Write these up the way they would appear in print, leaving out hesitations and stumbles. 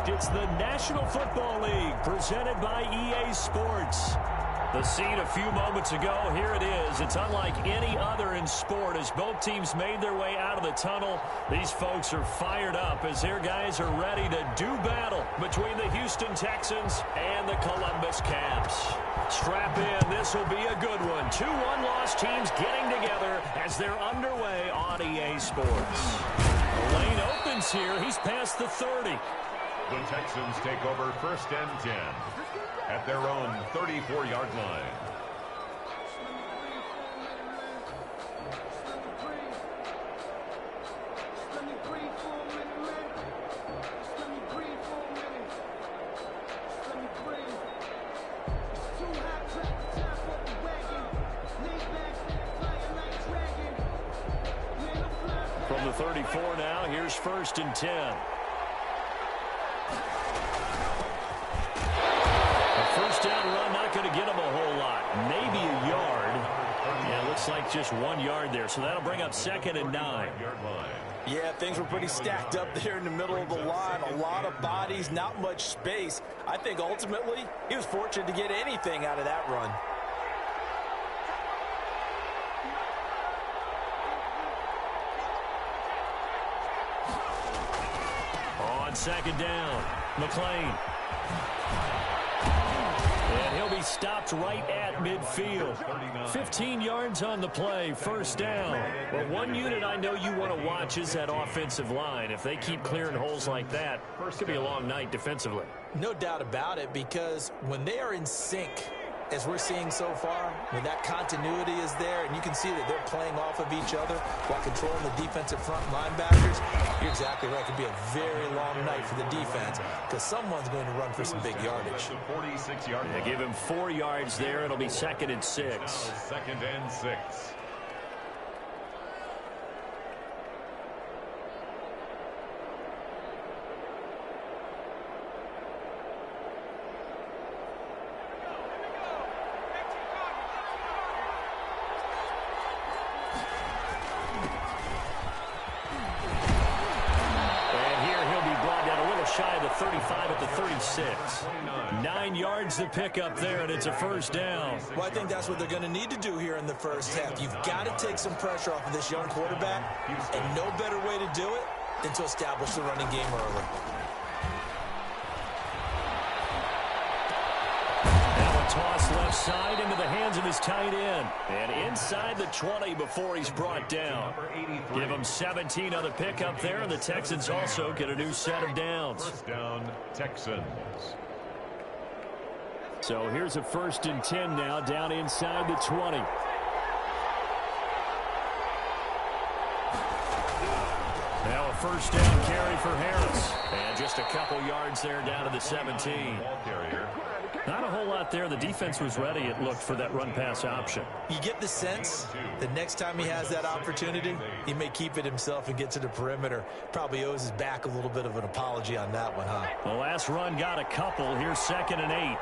arrived. It's the National Football League presented by EA Sports. The scene a few moments ago, here it is. It's unlike any other in sport as both teams made their way out of the tunnel. These folks are fired up as their guys are ready to do battle between the Houston Texans and the Columbus Caps. Strap in. This will be a good one. Two one-loss teams getting together as they're underway on EA Sports. The lane opens here. He's past the 30. The Texans take over 1st and 10 at their own 34-yard line. From the 34 now, here's 1st and 10. First down run, not going to get him a whole lot. Maybe a yard. Yeah, looks like just 1 yard there. So that'll bring up 2nd and 9. Yeah, things were pretty stacked up there in the middle of the line. A lot of bodies, not much space. I think ultimately he was fortunate to get anything out of that run. On 2nd down, McLean. And he'll be stopped right at midfield. 15 yards on the play, 1st down. Well, one unit I know you want to watch is that offensive line. If they keep clearing holes like that, it could be a long night defensively. No doubt about it, because when they are in sync, as we're seeing so far, when that continuity is there, and you can see that they're playing off of each other while controlling the defensive front linebackers, you're exactly right. It could be a very long night for the defense because someone's going to run for some big yardage. They give him 4 yards there. It'll be 2nd and 6. 2nd and 6. Shy of the 35 at the 36. 9 yards to pick up there, and it's a 1st down. Well, I think that's what they're going to need to do here in the first half. You've got to take some pressure off of this young quarterback, and no better way to do it than to establish the running game early. Now a toss left side into the hands of his tight end. And inside the 20 before he's brought down. Give him 17 on the pickup there, and the Texans also get a new set of downs. 1st down, Texans. So here's a 1st and 10 now, down inside the 20. Now a 1st down carry for Harris. And just a couple yards there down to the 17. Not a whole lot there. The defense was ready, it looked, for that run-pass option. You get the sense that next time he has that opportunity, he may keep it himself and get to the perimeter. Probably owes his back a little bit of an apology on that one, huh? The last run got a couple. Here's 2nd and 8.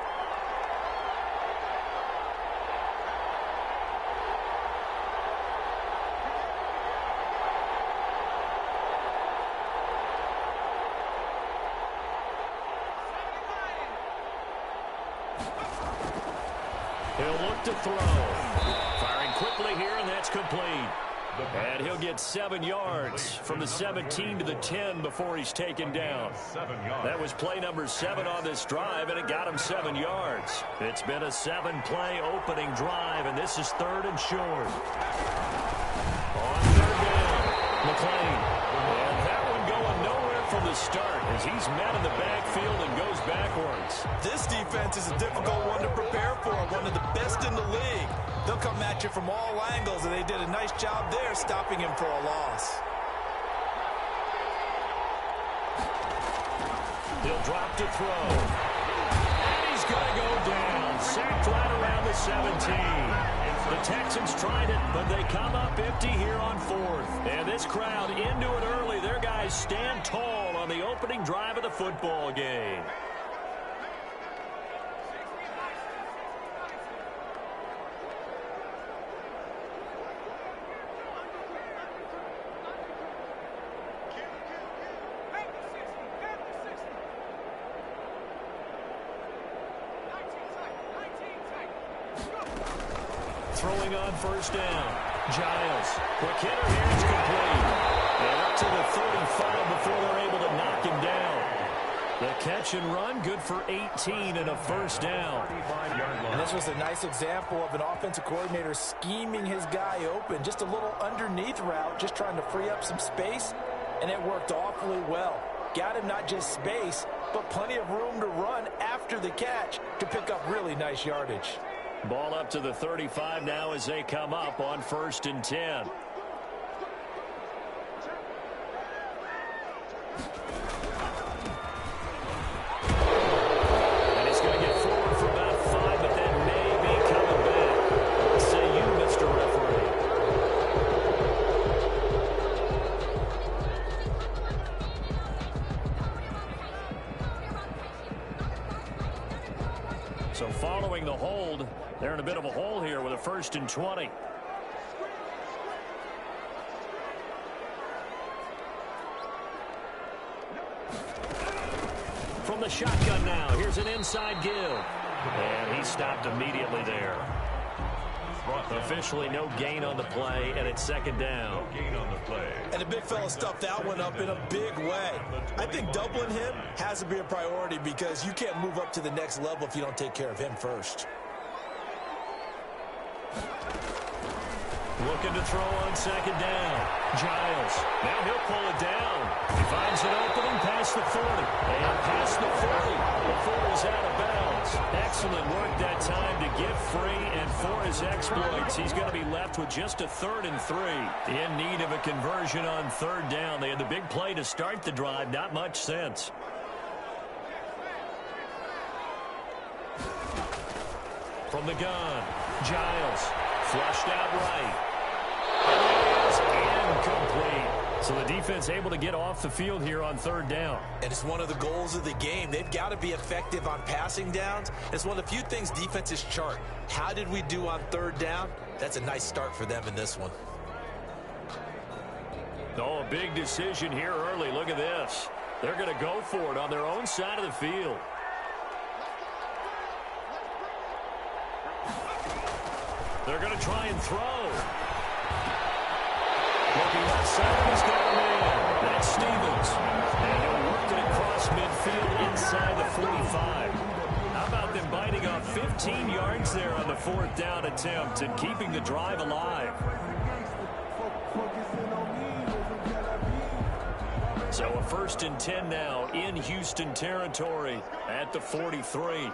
He'll look to throw. Firing quickly here, and that's complete. And he'll get 7 yards from the 17 to the 10 before he's taken down. That was play number 7 on this drive, and it got him 7 yards. It's been a 7-play opening drive, and this is 3rd and short. On 3rd down, McLean. And that one going nowhere from the start as he's met in the backfield and goes backwards. This defense is a difficult one to prepare for, one of the best in the league. They'll come at you from all angles, and they did a nice job there stopping him for a loss. He'll drop to throw. And he's going to go down. Sacked right around the 17. The Texans tried it, but they come up empty here on 4th. And this crowd into it early. Their guys stand tall on the opening drive of the football game. throwing on first down. Giles, quick hitter here, it's complete. And up to the 35 before they're able to knock him down. The catch and run, good for 18 and a first down. And this was a nice example of an offensive coordinator scheming his guy open. Just a little underneath route, just trying to free up some space, and it worked awfully well. Got him not just space, but plenty of room to run after the catch to pick up really nice yardage. Ball up to the 35 now as they come up on 1st and 10. And he's going to get forward for about 5, but then maybe coming back. What say you, Mr. Referee? So following the hold, they're in a bit of a hole here with a 1st and 20. From the shotgun now, here's an inside give. And he stopped immediately there. Officially no gain on the play, and it's 2nd down. No gain on the play. And the big fella stuffed that one up in a big way. I think doubling him has to be a priority because you can't move up to the next level if you don't take care of him first. Looking to throw on 2nd down. Giles. Now he'll pull it down. He finds an opening past the 40. And past the 40 before he's out of bounds. Excellent work that time to get free, and for his exploits, he's going to be left with just a 3rd and 3. In need of a conversion on 3rd down. They had the big play to start the drive. Not much sense. From the gun, Giles. Flushed out right. And it is incomplete. So the defense able to get off the field here on 3rd down. And it's one of the goals of the game. They've got to be effective on passing downs. It's one of the few things defenses chart. How did we do on 3rd down? That's a nice start for them in this one. Oh, a big decision here early. Look at this. They're going to go for it on their own side of the field. They're going to try and throw. Looking left side, he's got a man. That's Stevens. And he'll work it across midfield inside the 45. How about them biting off 15 yards there on the 4th down attempt and keeping the drive alive? So a 1st and 10 now in Houston territory at the 43.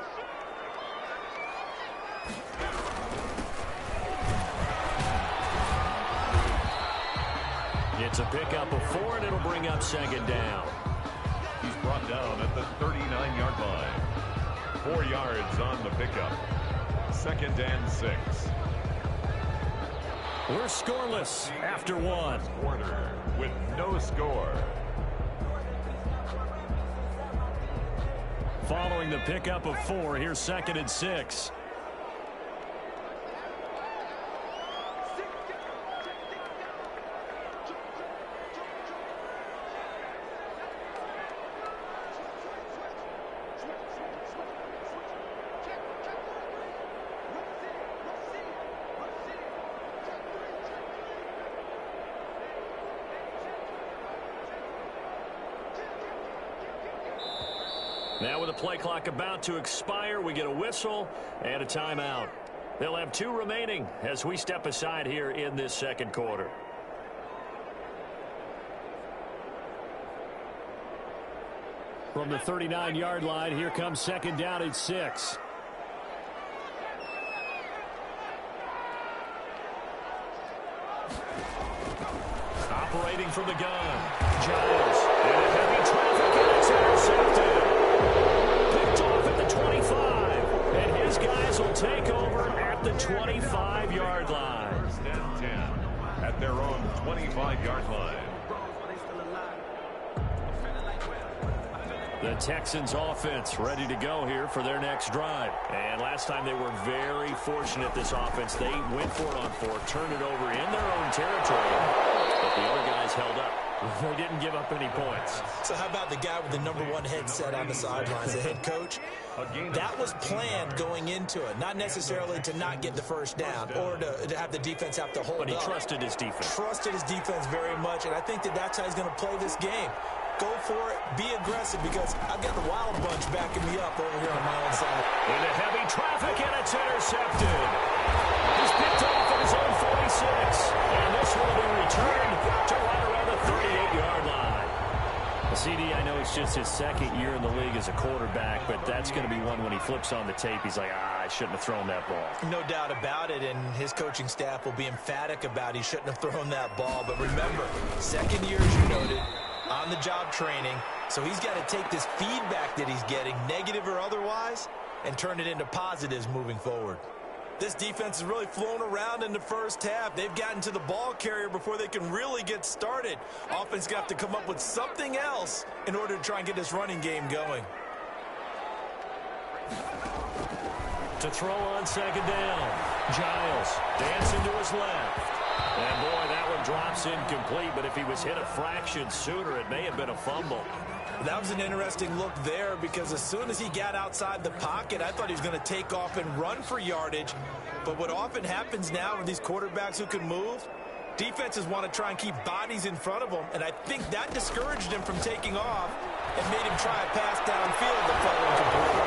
It's a pickup of 4, and it'll bring up 2nd down. He's brought down at the 39-yard line. 4 yards on the pickup. 2nd and 6. We're scoreless after 1. Quarter with no score. Following the pickup of 4, here's 2nd and 6. Now with the play clock about to expire, we get a whistle and a timeout. They'll have 2 remaining as we step aside here in this 2nd quarter. From the 39-yard line, here comes 2nd down at 6. Operating from the gun, Giles. And a heavy traffic, and it's intercepted. Picked off at the 25. And his guys will take over at the 25-yard line. 1st and 10 at their own 25-yard line. The Texans offense ready to go here for their next drive. And last time they were very fortunate, this offense. They went for it on 4th, turned it over in their own territory, but the other guys held up. They didn't give up any points. So how about the guy with the #1 headset on the sidelines, the head coach? That was planned going into it, not necessarily to not get the first down or to have the defense have to hold up. But he trusted his defense. Trusted his defense very much, and I think that's how he's going to play this game. Go for it, be aggressive, because I've got the Wild Bunch backing me up over here on my own side. Into heavy traffic, and it's intercepted. He's picked off at his own 46, and this will be returned to right around the 38-yard line. CD, I know it's just his second year in the league as a quarterback, but that's going to be one when he flips on the tape, he's like, I shouldn't have thrown that ball. No doubt about it, and his coaching staff will be emphatic about he shouldn't have thrown that ball. But remember, second year, as you noted, on-the-job training, so he's got to take this feedback that he's getting, negative or otherwise, and turn it into positives moving forward. This defense has really flown around in the first half. They've gotten to the ball carrier before they can really get started. Offense got to come up with something else in order to try and get this running game going. To throw on second down, Giles dancing to his left. And boy, that one drops incomplete, but if he was hit a fraction sooner, it may have been a fumble. That was an interesting look there, because as soon as he got outside the pocket, I thought he was going to take off and run for yardage. But what often happens now with these quarterbacks who can move, defenses want to try and keep bodies in front of them, and I think that discouraged him from taking off and made him try a pass downfield that fell incomplete.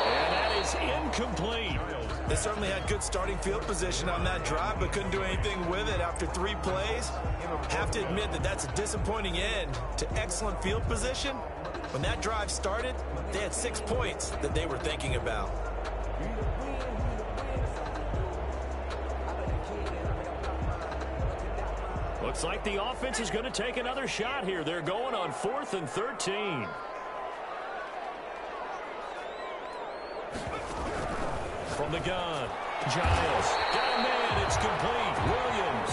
And that is incomplete. They certainly had good starting field position on that drive, but couldn't do anything with it after 3 plays. Have to admit that that's a disappointing end to excellent field position. When that drive started, they had 6 points that they were thinking about. Looks like the offense is going to take another shot here. They're going on 4th and 13. From the gun, Giles got a man. It's complete. Williams.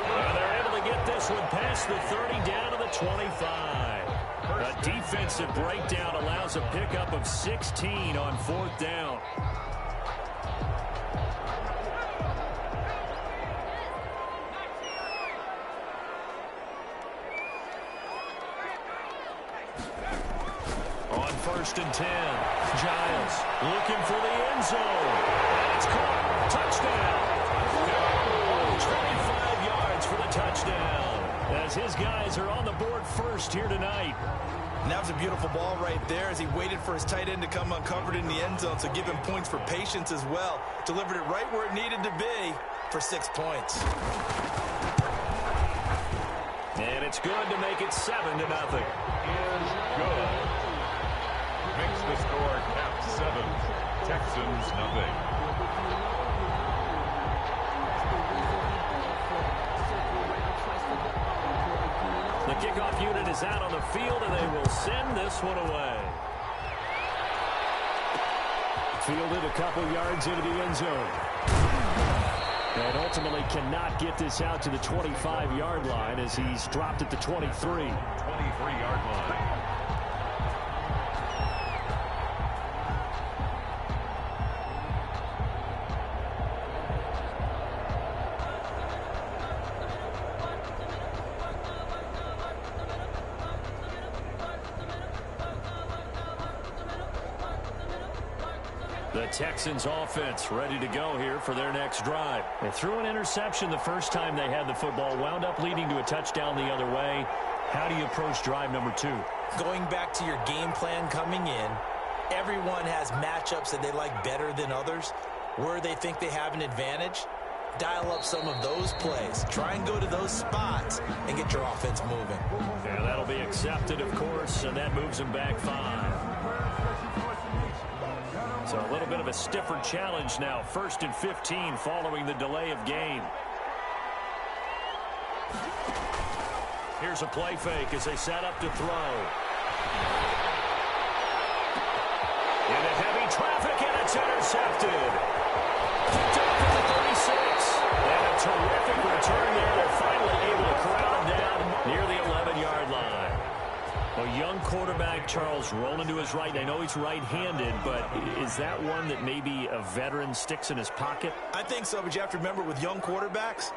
And they're able to get this one past the 30 down to the 25. A defensive breakdown allows a pickup of 16 on 4th down. On 1st and 10, Giles looking for the end zone. And it's caught. Touchdown. 25 yards for the touchdown, as his guys are on the board first here tonight. And that was a beautiful ball right there as he waited for his tight end to come uncovered in the end zone, so give him points for patience as well. Delivered it right where it needed to be for 6 points. And it's good to make it 7-0. Is good. Makes the score Cap 7, Texans nothing. The kickoff unit is out on the field, and they will send this one away. Fielded a couple yards into the end zone. And ultimately cannot get this out to the 25-yard line as he's dropped at the 23. 23-yard line. The Texans offense ready to go here for their next drive. They threw an interception the first time they had the football, wound up leading to a touchdown the other way. How do you approach drive number 2? Going back to your game plan coming in, everyone has matchups that they like better than others. Where they think they have an advantage, dial up some of those plays. Try and go to those spots and get your offense moving. Yeah, that'll be accepted, of course, and that moves them back 5. So a little bit of a stiffer challenge now. 1st and 15 following the delay of game. Here's a play fake as they set up to throw. Into heavy traffic, and it's intercepted. Picked up at the 36. And a terrific return there. They're finally able to corral him down near the 11-yard line. A young quarterback, Charles, rolling to his right. I know he's right-handed, but is that one that maybe a veteran sticks in his pocket? I think so, but you have to remember with young quarterbacks,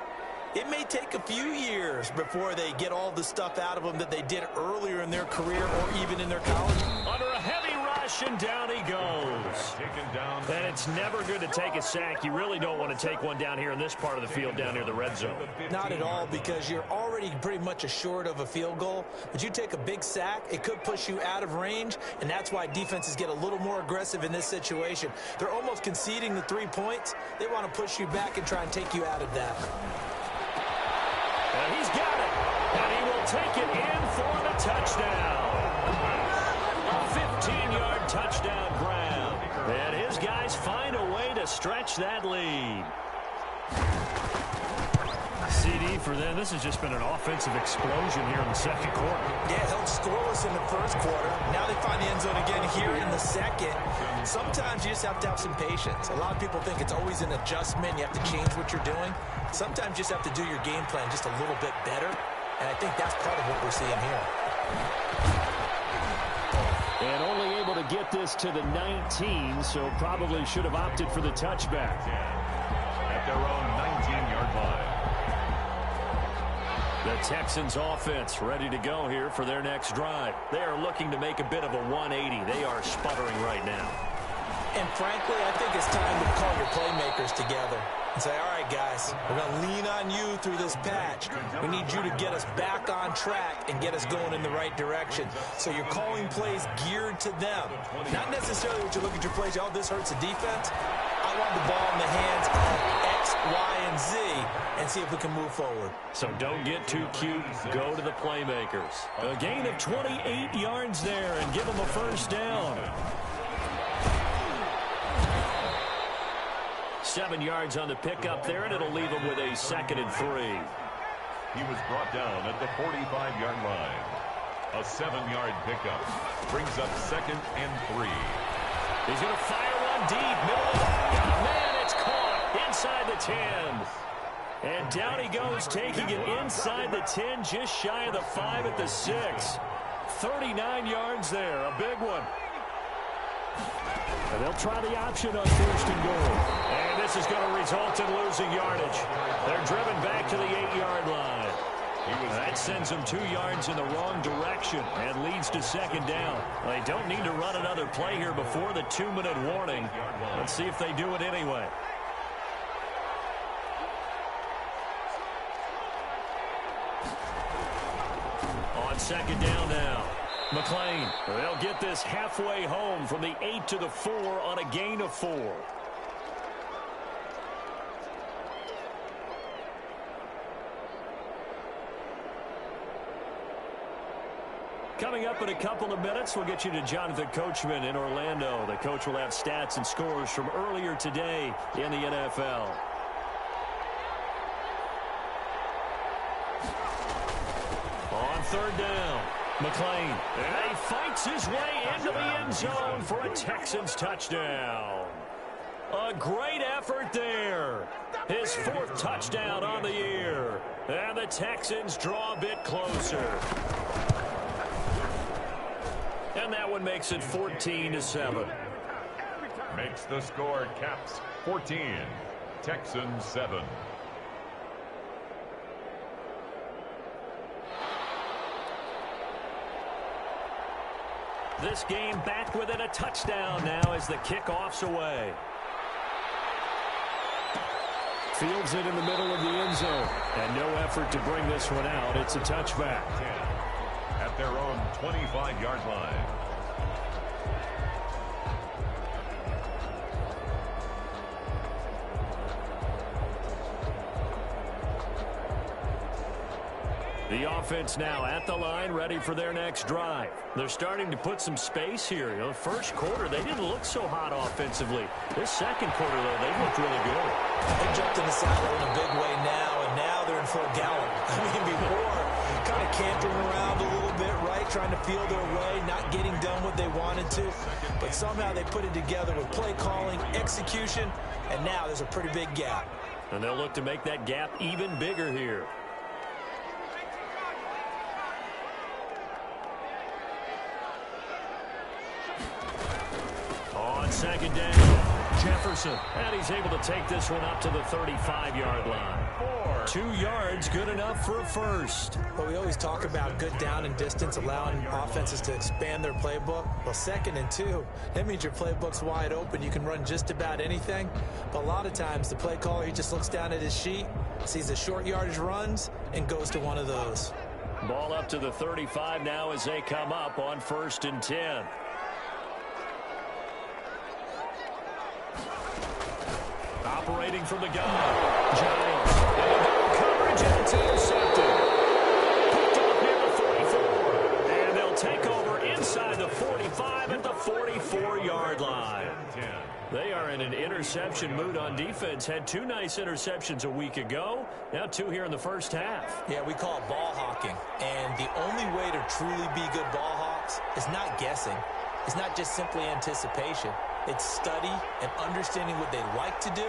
It may take a few years before they get all the stuff out of them that they did earlier in their career or even in their college. Under a heavy rush, and down he goes. And it's never good to take a sack. You really don't want to take one down here in this part of the field, down near the red zone. Not at all, because you're already pretty much assured of a field goal. But you take a big sack, it could push you out of range, and that's why defenses get a little more aggressive in this situation. They're almost conceding the 3 points. They want to push you back and try and take you out of that. And he's got it. And he will take it in for the touchdown. A 15-yard touchdown grab. And his guys find a way to stretch that lead. CD for them. This has just been an offensive explosion here in the second quarter. Yeah, held scoreless in the first quarter. Now they find the end zone again here in the second. Sometimes you just have to have some patience. A lot of people think it's always an adjustment. You have to change what you're doing. Sometimes you just have to do your game plan just a little bit better. And I think that's part of what we're seeing here. And only able to get this to the 19, so probably should have opted for the touchback. At their own 19-yard line. The Texans offense ready to go here for their next drive. They are looking to make a bit of a 180. They are sputtering right now. And frankly, I think it's time to call your playmakers together and say, all right, guys, we're going to lean on you through this patch. We need you to get us back on track and get us going in the right direction. So you're calling plays geared to them. Not necessarily what you look at your plays, oh, this hurts the defense. I want the ball in the hands of X, Y, and Z and see if we can move forward. So don't get too cute. Go to the playmakers. A gain of 28 yards there and give them a first down. 7 yards on the pickup there, and it'll leave him with a 2nd and 3. He was brought down at the 45-yard line. A 7-yard pickup brings up 2nd and 3. He's going to fire one deep, middle of the... Oh, man, it's caught inside the 10. And down he goes, taking it inside the 10, just shy of the 5 at the 6. 39 yards there, a big one. And they'll try the option on 1st and goal. And this is going to result in losing yardage. They're driven back to the 8-yard line. That sends them 2 yards in the wrong direction and leads to 2nd down. They don't need to run another play here before the 2-minute warning. Let's see if they do it anyway. On 2nd down now. McLean, they'll get this halfway home from the 8 to the 4 on a gain of 4. Coming up in a couple of minutes, we'll get you to Jonathan Coachman in Orlando. The coach will have stats and scores from earlier today in the NFL. On 3rd down. McLean, and he fights his way into the end zone for a Texans touchdown. A great effort there. His 4th touchdown on the year. And the Texans draw a bit closer. And that one makes it 14-7. Makes the score Caps 14, Texans 7. This game back within a touchdown now as the kickoff's away. Fields it in the middle of the end zone. And no effort to bring this one out. It's a touchback. At their own 25-yard line. The offense now at the line, ready for their next drive. They're starting to put some space here. You know, first quarter, they didn't look so hot offensively. This second quarter, though, they looked really good. They jumped in the saddle in a big way now, and now they're in full gallop. I mean, before, kind of cantering around a little bit, right, trying to feel their way, not getting done what they wanted to. But somehow they put it together with play calling, execution, and now there's a pretty big gap. And they'll look to make that gap even bigger here. On 2nd down, Jefferson. And he's able to take this one up to the 35-yard line. 2 yards, good enough for a first. Well, we always talk about good down and distance, allowing offenses to expand their playbook. Well, 2nd and 2, that means your playbook's wide open. You can run just about anything. But a lot of times, the play caller, he just looks down at his sheet, sees the short yardage runs, and goes to one of those. Ball up to the 35 now as they come up on 1st and 10. Operating from the gun. Giants. Coverage, and it's intercepted. Picked up near the 44. And they'll take over inside the 45 at the 44-yard line. They are in an interception mood on defense. Had 2 nice interceptions a week ago. Now 2 here in the first half. Yeah, we call it ball hawking. And the only way to truly be good ball hawks is not guessing. It's not just simply anticipation. It's study and understanding what they like to do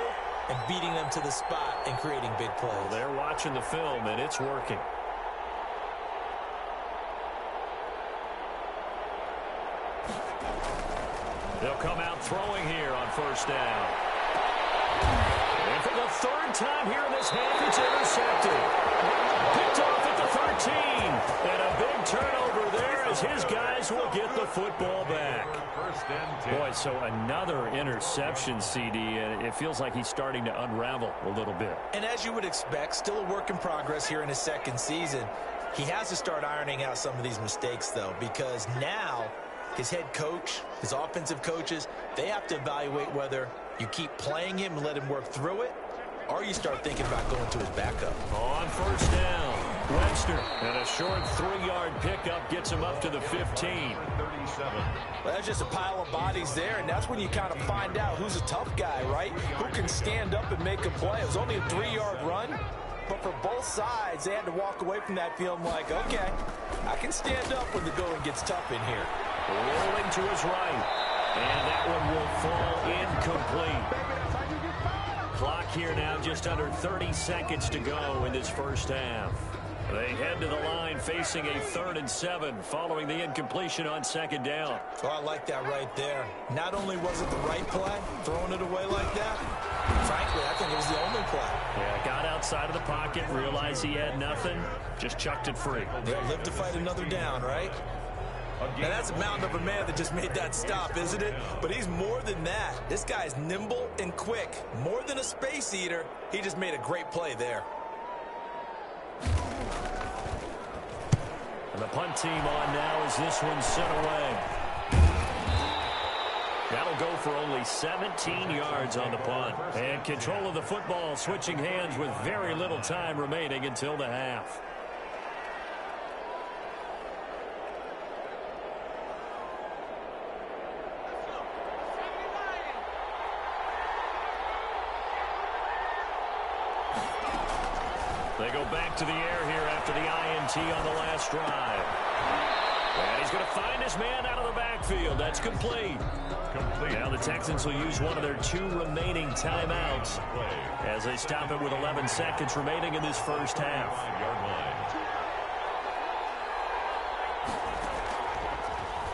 and beating them to the spot and creating big plays. Well, they're watching the film, and it's working. They'll come out throwing here on 1st down. And for the 3rd time here in this half, it's intercepted. Picked off at the 13. And a big turnover there as his guys will get the football back. Boy, so another interception, CD, and it feels like he's starting to unravel a little bit. And as you would expect, still a work in progress here in his 2nd season. He has to start ironing out some of these mistakes, though, because now his head coach, his offensive coaches, they have to evaluate whether you keep playing him and let him work through it, or you start thinking about going to his backup. On 1st down, Webster, and a short 3-yard pickup gets him up to the 15. Well, that's just a pile of bodies there, and that's when you kind of find out who's a tough guy, right? Who can stand up and make a play. It was only a 3-yard run, but for both sides, they had to walk away from that feeling like, okay, I can stand up when the going gets tough in here. Rolling to his right, and that one will fall incomplete. Clock here now just under 30 seconds to go in this first half. They head to the line facing a 3rd and 7 following the incompletion on 2nd down. Oh, I like that right there. Not only was it the right play, throwing it away like that, frankly, I think it was the only play. Yeah, got outside of the pocket, realized he had nothing, just chucked it free. They'll live to fight another down, right? Now, that's a mountain of a man that just made that stop, isn't it? But he's more than that. This guy's nimble and quick. More than a space eater, he just made a great play there. And the punt team on now as this one's sent away. That'll go for only 17 yards on the punt. And control of the football switching hands with very little time remaining until the half. They go back to the air here after the INT on the last drive. And he's going to find his man out of the backfield. That's complete. Now the Texans will use one of their 2 remaining timeouts as they stop it with 11 seconds remaining in this first half.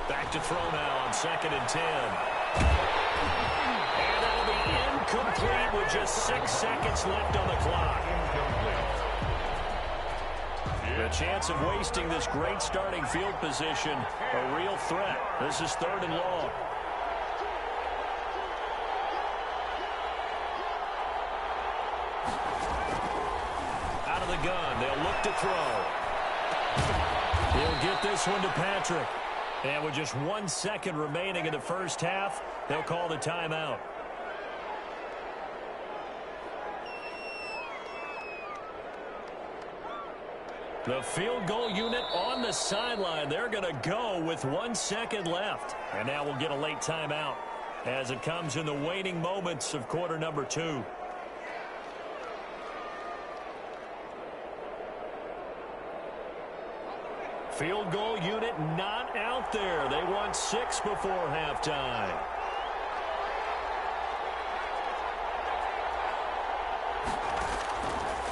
Back to throw now on 2nd and 10. And that'll be incomplete with just 6 seconds left on the clock. The chance of wasting this great starting field position, a real threat. This is 3rd and long. Out of the gun, they'll look to throw. He'll get this one to Patrick. And with just 1 second remaining in the first half, they'll call the timeout. The field goal unit on the sideline. They're going to go with 1 second left. And now we'll get a late timeout as it comes in the waning moments of quarter number 2. Field goal unit not out there. They want 6 before halftime.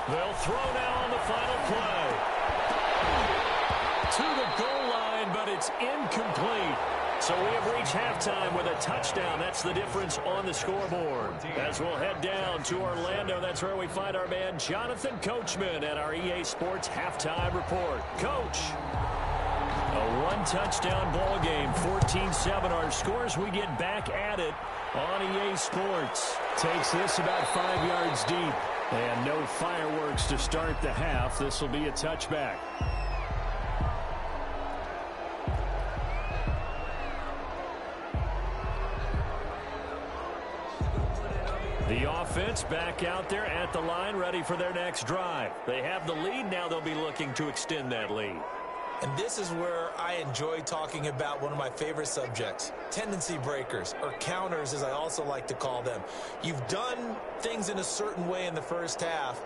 They'll throw now on the final play. To the goal line, but it's incomplete. So we have reached halftime with a touchdown. That's the difference on the scoreboard. As we'll head down to Orlando, that's where we find our man Jonathan Coachman at our EA Sports Halftime Report. Coach, a one-touchdown ball game, 14-7 our scores. We get back at it on EA Sports. Takes this about 5 yards deep. And no fireworks to start the half. This will be a touchback. The offense back out there at the line, ready for their next drive. They have the lead. Now they'll be looking to extend that lead. And this is where I enjoy talking about one of my favorite subjects, tendency breakers, or counters as I also like to call them. You've done things in a certain way in the first half,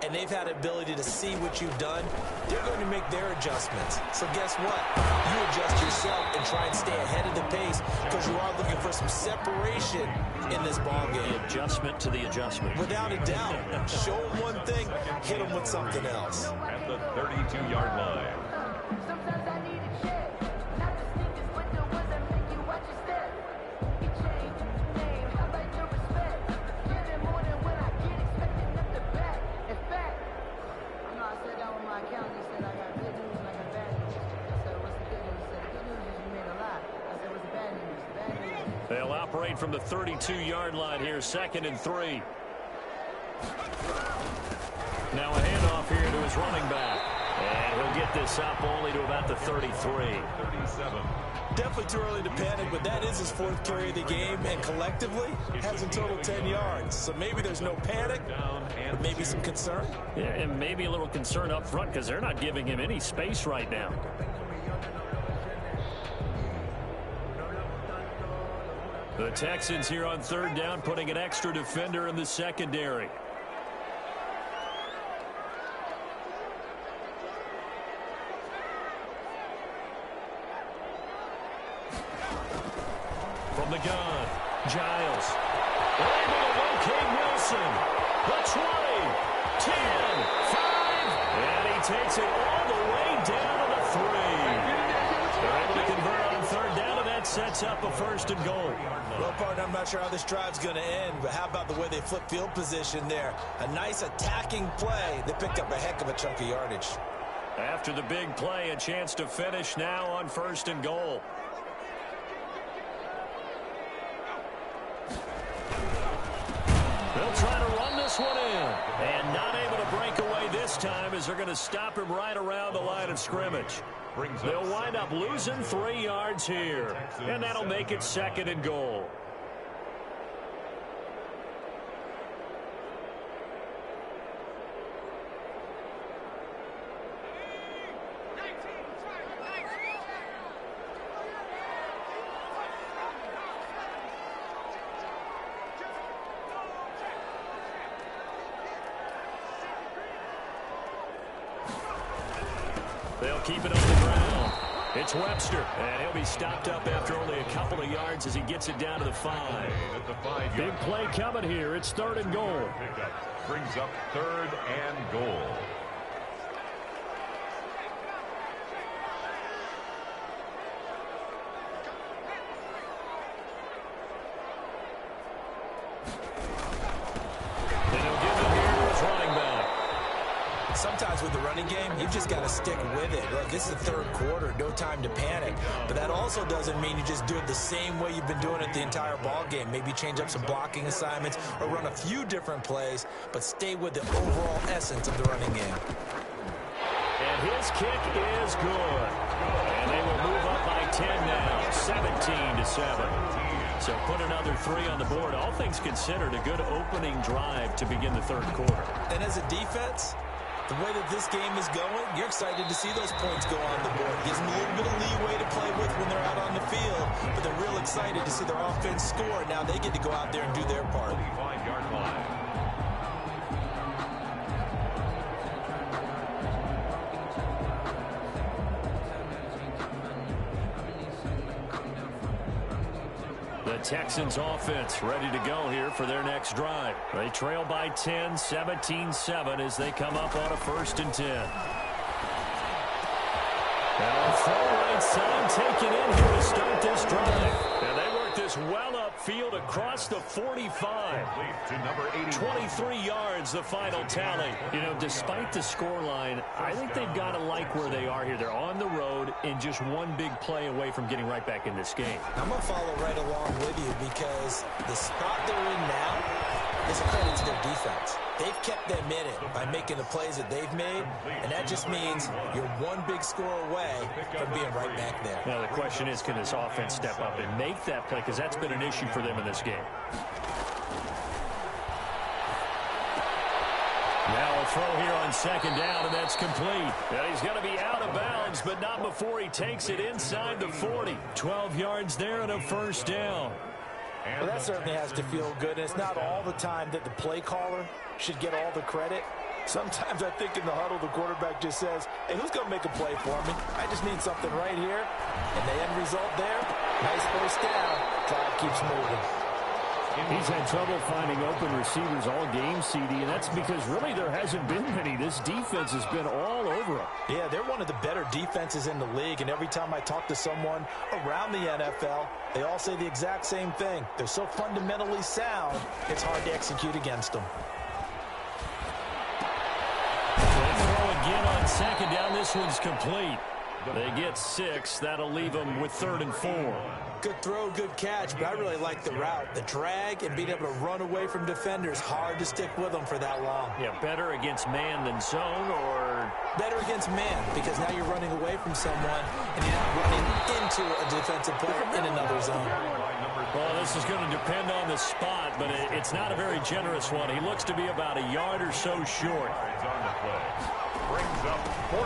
and they've had the ability to see what you've done. They're going to make their adjustments. So guess what? You adjust yourself and try and stay ahead of the pace because you are looking for some separation in this ball game. The adjustment to the adjustment. Without a doubt. Show them one thing, hit them with something else. At the 32-yard line. Sometimes I need a check, not the sneakers, but the ones that make you watch your step. You change your name, how about your respect? Every morning when I get expected up the back. In fact, I sat down with my accountant, he said I got good news and I got bad news. I said, what's the good news? He said, the good news is you made a lot. I said, what's the bad news? The bad news. They'll operate from the 32-yard line here, 2nd and 3. Now a handoff here to his running back. And he'll get this up only to about the 33. 37. Definitely too early to panic, but that is his 4th carry of the game, and collectively has in total 10 yards. So maybe there's no panic, but maybe some concern. Yeah, and maybe a little concern up front because they're not giving him any space right now. The Texans here on 3rd down, putting an extra defender in the secondary. From the gun, Giles. They're able to locate Wilson. The 20, 10, 5, and he takes it all the way down to the 3. They're able to convert on 3rd down, and that sets up a 1st and goal. Well, partner, I'm not sure how this drive's going to end, but how about the way they flip field position there? A nice attacking play. They picked up a heck of a chunk of yardage. After the big play, a chance to finish now on 1st and goal. They'll try to run this one in. And not able to break away this time as they're going to stop him right around the line of scrimmage. They'll wind up losing 3 yards here. And that'll make it 2nd and goal. They'll keep it on the ground. It's Webster, and he'll be stopped up after only a couple of yards as he gets it down to the 5. Big play coming here. It's 3rd and goal. Brings up 3rd and goal. Sometimes with the running game, you've just got to stick with it. Look, this is the 3rd quarter, no time to panic. But that also doesn't mean you just do it the same way you've been doing it the entire ball game. Maybe change up some blocking assignments or run a few different plays, but stay with the overall essence of the running game. And his kick is good. And they will move up by 10 now, 17-7. So put another 3 on the board. All things considered, a good opening drive to begin the 3rd quarter. And as a defense, the way that this game is going, you're excited to see those points go on the board. Gives them a little bit of leeway to play with when they're out on the field, but they're real excited to see their offense score. Now they get to go out there and do their part. 25-yard line. The Texans offense ready to go here for their next drive. They trail by 10, 17-7 as they come up on a 1st and 10. And a throw right side taken in here to start this drive. And they work this well upfield across the 45. To number 81. 23 yards, the final tally. You know, despite the scoreline, I think they've got to like where they are here. They're on the road and just one big play away from getting right back in this game. I'm going to follow right along with you because the spot they're in now is a credit to their defense. They've kept them in it by making the plays that they've made, and that just means you're one big score away from being right back there. Now, the question is, can this offense step up and make that play? Because that's been an issue for them in this game. Now a throw here on second down, and that's complete. And he's going to be out of bounds, but not before he takes it inside the 40. 12 yards there and a first down. Well, that certainly has to feel good, and it's not all the time that the play caller should get all the credit. Sometimes I think in the huddle, the quarterback just says, hey, who's going to make a play for me? I just need something right here. And the end result there, nice first down. Clock keeps moving. He's had trouble finding open receivers all game, CD, and that's because really there hasn't been many. This defense has been all over him. Yeah, they're one of the better defenses in the league, and every time I talk to someone around the NFL, they all say the exact same thing. They're so fundamentally sound, it's hard to execute against them. They throw again on second down. This one's complete. They get 6. That'll leave them with 3rd and 4. Good throw, good catch, but I really like the route. The drag and being able to run away from defenders, hard to stick with them for that long. Yeah, better against man than zone, or better against man, because now you're running away from someone and you're not running into a defensive player in another zone. Well, this is going to depend on the spot, but it's not a very generous one. He looks to be about a yard or so short.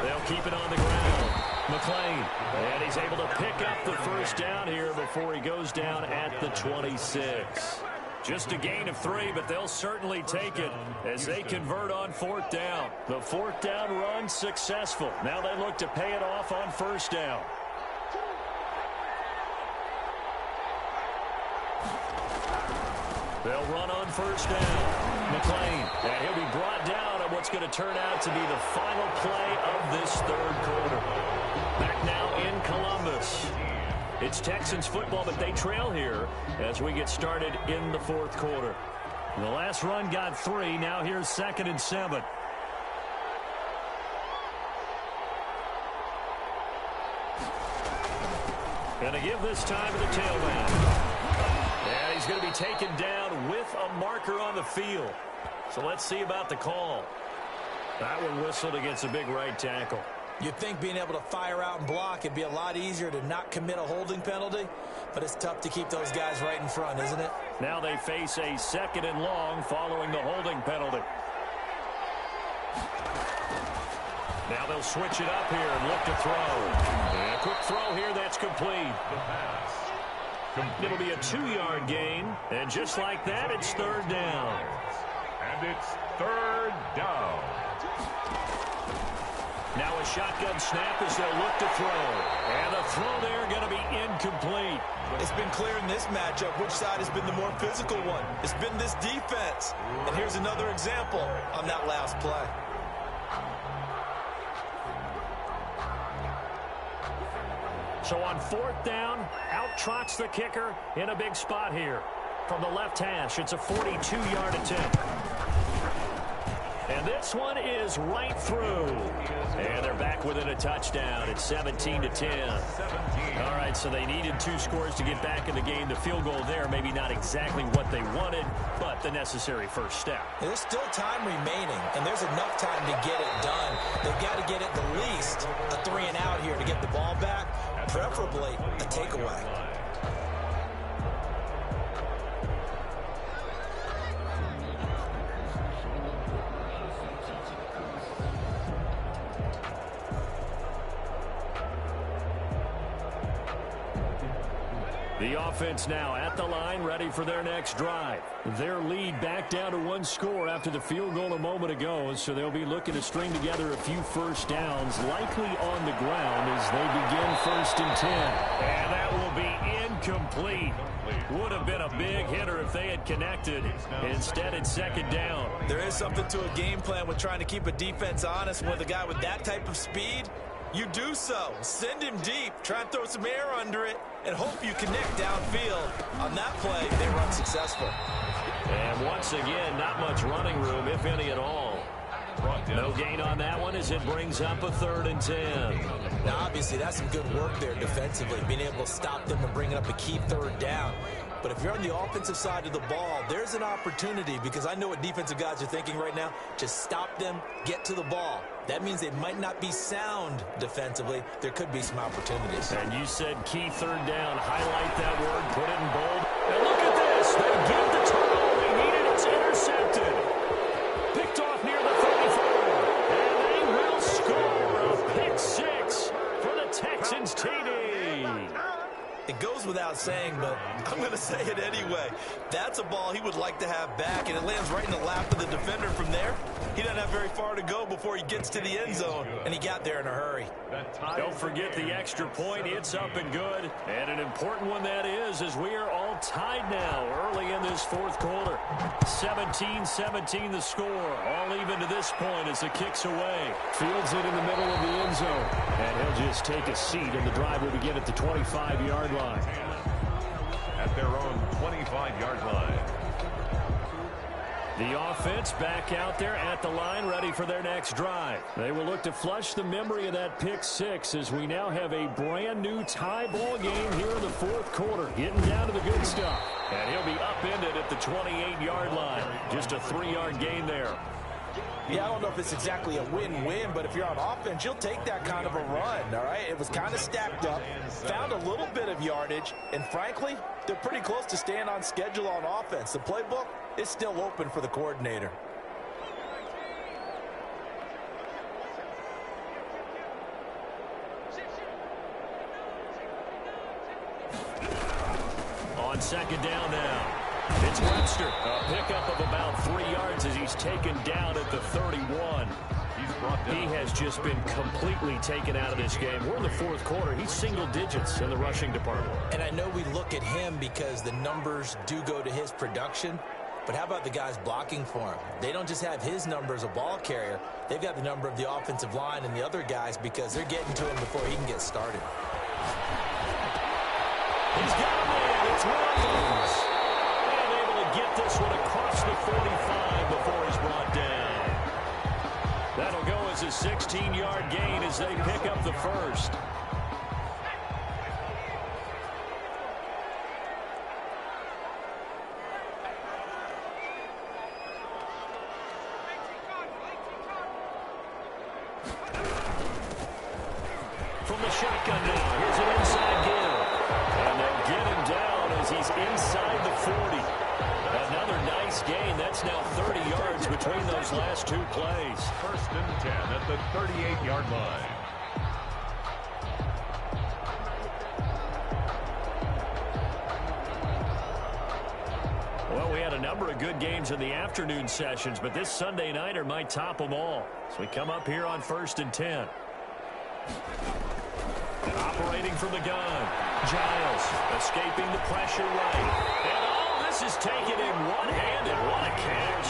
They'll keep it on the ground. McLean, and he's able to pick up the first down here before he goes down at the 26. Just a gain of 3, but they'll certainly take it as they convert on 4th down. The 4th down run successful. Now they look to pay it off on 1st down. They'll run on 1st down. McLean, and he'll be brought down on what's going to turn out to be the final play of this 3rd quarter. Back now in Columbus. It's Texans football, but they trail here as we get started in the 4th quarter. The last run got 3. Now here's 2nd and 7. Going to give this time to the tailback. And he's going to be taken down with a marker on the field. So let's see about the call. That one whistled against a big right tackle. You'd think being able to fire out and block it'd be a lot easier to not commit a holding penalty, but it's tough to keep those guys right in front, isn't it? Now they face a 2nd and long following the holding penalty. Now they'll switch it up here and look to throw. And a quick throw here, that's complete. It'll be a 2-yard gain, and just like that, it's 3rd down. And it's 3rd down. Now a shotgun snap as they'll look to throw. And the throw there going to be incomplete. It's been clear in this matchup which side has been the more physical one. It's been this defense. And here's another example on that last play. So on 4th down, out trots the kicker in a big spot here. From the left hash, it's a 42-yard attempt. And this one is right through. And they're back within a touchdown. It's 17-10. All right, so they needed 2 scores to get back in the game. The field goal there, maybe not exactly what they wanted, but the necessary first step. There's still time remaining, and there's enough time to get it done. They've got to get at the least a 3 and out here to get the ball back, preferably a takeaway. The offense now at the line, ready for their next drive. Their lead back down to 1 score after the field goal a moment ago, so they'll be looking to string together a few first downs, likely on the ground as they begin 1st and 10. And that will be incomplete. Would have been a big hitter if they had connected. Instead, it's 2nd down. There is something to a game plan with trying to keep a defense honest with a guy with that type of speed. You do so. Send him deep. Try and throw some air under it and hope you connect downfield. On that play, they were unsuccessful. And once again, not much running room, if any at all. No gain on that one as it brings up a 3rd and 10. Now, obviously, that's some good work there defensively, being able to stop them and bringing up a key 3rd down. But if you're on the offensive side of the ball, there's an opportunity, because I know what defensive guys are thinking right now. Just stop them, get to the ball. That means they might not be sound defensively. There could be some opportunities. And you said key 3rd down. Highlight that word, put it in bold. And look at this. They get the turnover they needed. It's intercepted. Picked off near the 34. And they will score a pick 6 for the Texans TD. It goes without saying, but I'm going to say it anyway. That's a ball he would like to have back, and it lands right in the lap of the defender from there. He doesn't have very far to go before he gets to the end zone, and he got there in a hurry. Don't forget the extra point. It's up and good. And an important one that is, as we are all tied now early in this 4th quarter. 17-17 the score. All even to this point as the kick's away. Fields it in the middle of the end zone. And he'll just take a seat, and the drive will begin at the 25-yard line. At their own 25-yard line. The offense back out there at the line, ready for their next drive. They will look to flush the memory of that pick 6 as we now have a brand new tie ball game here in the 4th quarter. Getting down to the good stuff. And he'll be upended at the 28-yard line. Just a 3-yard gain there. Yeah, I don't know if it's exactly a win-win, but if you're on offense, you'll take that kind of a run, all right? It was kind of stacked up, found a little bit of yardage, and frankly, they're pretty close to staying on schedule on offense. The playbook is still open for the coordinator. On 2nd down now. It's Webster. A pickup of about 3 yards as he's taken down at the 31. He has just been completely taken out of this game. We're in the 4th quarter. He's single digits in the rushing department. And I know we look at him because the numbers do go to his production, but how about the guys blocking for him? They don't just have his number as a ball carrier. They've got the number of the offensive line and the other guys because they're getting to him before he can get started. He's got a man. It's Williams. And able to get this one across the 45 before he's brought down. That'll go as a 16-yard gain as they pick up the 1st. From the shotgun now, here's an inside give. And they'll get him down as he's inside the 40. Another nice gain. That's now 30 yards between those last 2 plays. 1st and 10 at the 38-yard line. Well, we had a number of good games in the afternoon sessions, but this Sunday nighter might top them all. So we come up here on 1st and 10. Operating from the gun. Giles escaping the pressure right. And all this is taken in one-handed. What a catch.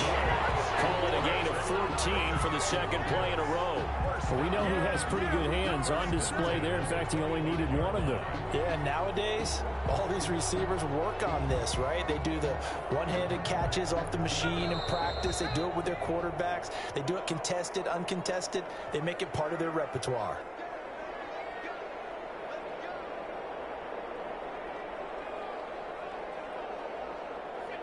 Call it a gain of 14 for the 2nd play in a row. Well, we know he has pretty good hands on display there. In fact, he only needed one of them. Yeah, nowadays, all these receivers work on this, right? They do the one-handed catches off the machine in practice. They do it with their quarterbacks. They do it contested, uncontested. They make it part of their repertoire.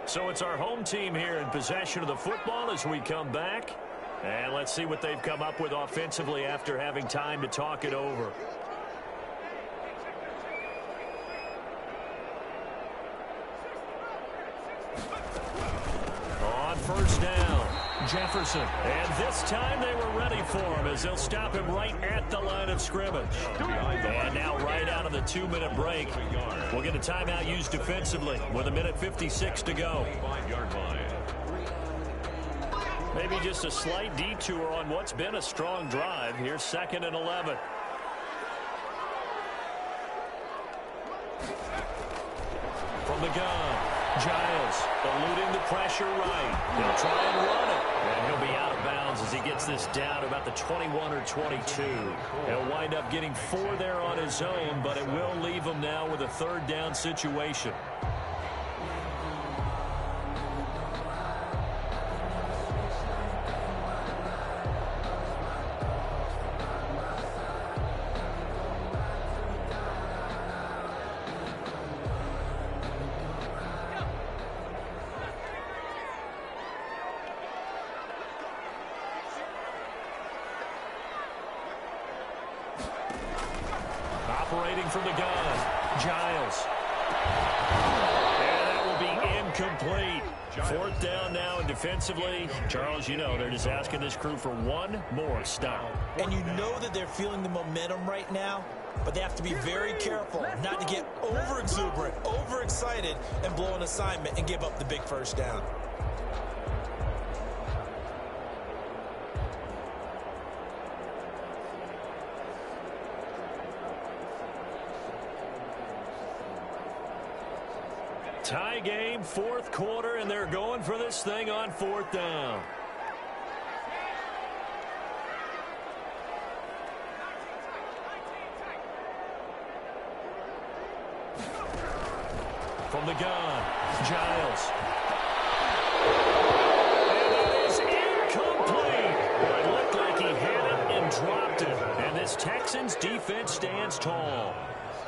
So it's our home team here in possession of the football as we come back. And let's see what they've come up with offensively after having time to talk it over. On 1st down, Jefferson. And this time they were ready for him as they'll stop him right at the line of scrimmage. And now right out of the 2-minute break, we'll get a timeout used defensively with 1:56 to go. 5-yard line. Maybe just a slight detour on what's been a strong drive. Here's 2nd and 11. From the gun, Giles eluding the pressure right. He'll try and run it. And he'll be out of bounds as he gets takes this down about the 21 or 22. He'll wind up getting 4 there on his own, but it will leave him now with a third down situation. Operating from the gun, Giles. And that will be incomplete. 4th down now, and defensively, Charles, you know, they're just asking this crew for one more stop. And you know that they're feeling the momentum right now, but they have to be very careful not to get over-exuberant, over-excited, and blow an assignment and give up the big first down. Tie game, 4th quarter, and they're going for this thing on 4th down. From the gun, Giles. And that is incomplete. It looked like he had it and dropped it. And this Texans defense stands tall.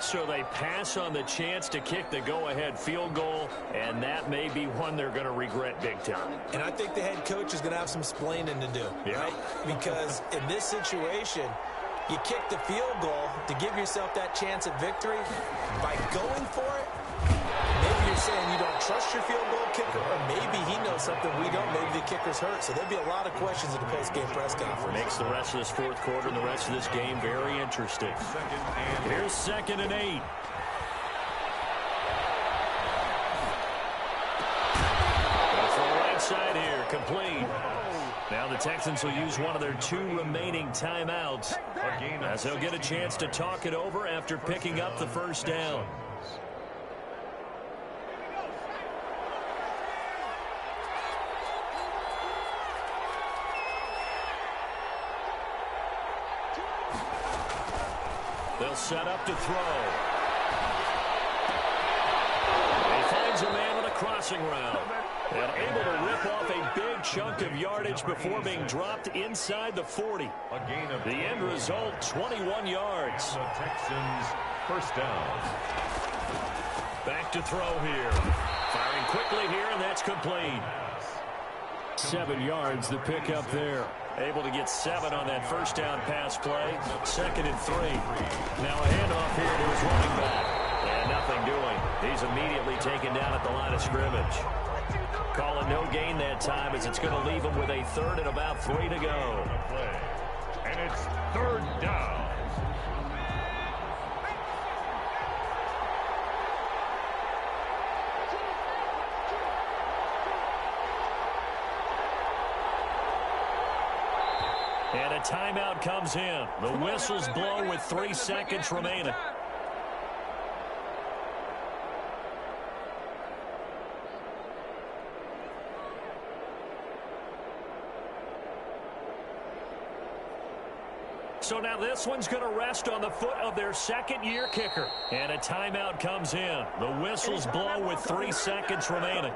So they pass on the chance to kick the go-ahead field goal, and that may be one they're going to regret big time. And I think the head coach is going to have some splaining to do, right? Because in this situation, you kick the field goal to give yourself that chance at victory. By going for it, maybe you're saying you don't trust your field goal kicker, or maybe he knows something we don't. Maybe the kicker's hurt. So there'll be a lot of questions at the post-game press conference. Makes the rest of this 4th quarter and the rest of this game very interesting. Here's 2nd and 8. That's the right side here, complete. Now the Texans will use one of their 2 remaining timeouts as they'll get a chance to talk it over after picking up the first down. They'll set up to throw. He finds a man with a crossing route. And able to rip off a big chunk of yardage before being dropped inside the 40. The end result, 21 yards. The Texans first down. Back to throw here. Firing quickly here, and that's complete. 7 yards, the pickup there. Able to get 7 on that first down pass play. 2nd and 3. Now a handoff here to his running back. And nothing doing. He's immediately taken down at the line of scrimmage. Call it no gain that time as it's going to leave him with a 3rd and about 3 to go. And it's 3rd down. And a timeout comes in. The whistle's blown with 3 seconds remaining. So now this one's going to rest on the foot of their 2nd-year kicker. And a timeout comes in. The whistle's blown with 3 seconds remaining.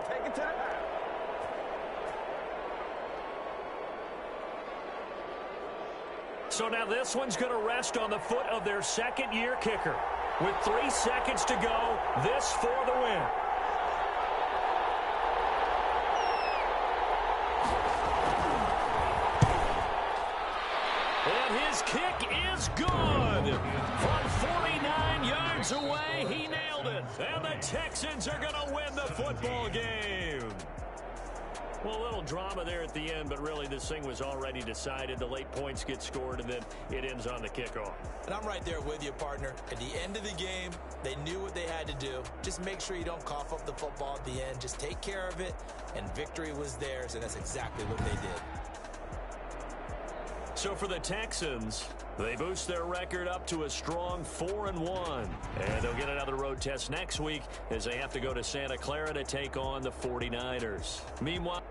So now this one's going to rest on the foot of their 2nd-year kicker. With 3 seconds to go, this for the win. And his kick is good. From 49 yards away, he nailed it. And the Texans are going to win the football game. Well, a little drama there at the end, but really this thing was already decided. The late points get scored, and then it ends on the kickoff. And I'm right there with you, partner. At the end of the game, they knew what they had to do. Just make sure you don't cough up the football at the end. Just take care of it, and victory was theirs, and that's exactly what they did. So for the Texans, they boost their record up to a strong 4-1. And they'll get another road test next week as they have to go to Santa Clara to take on the 49ers. Meanwhile,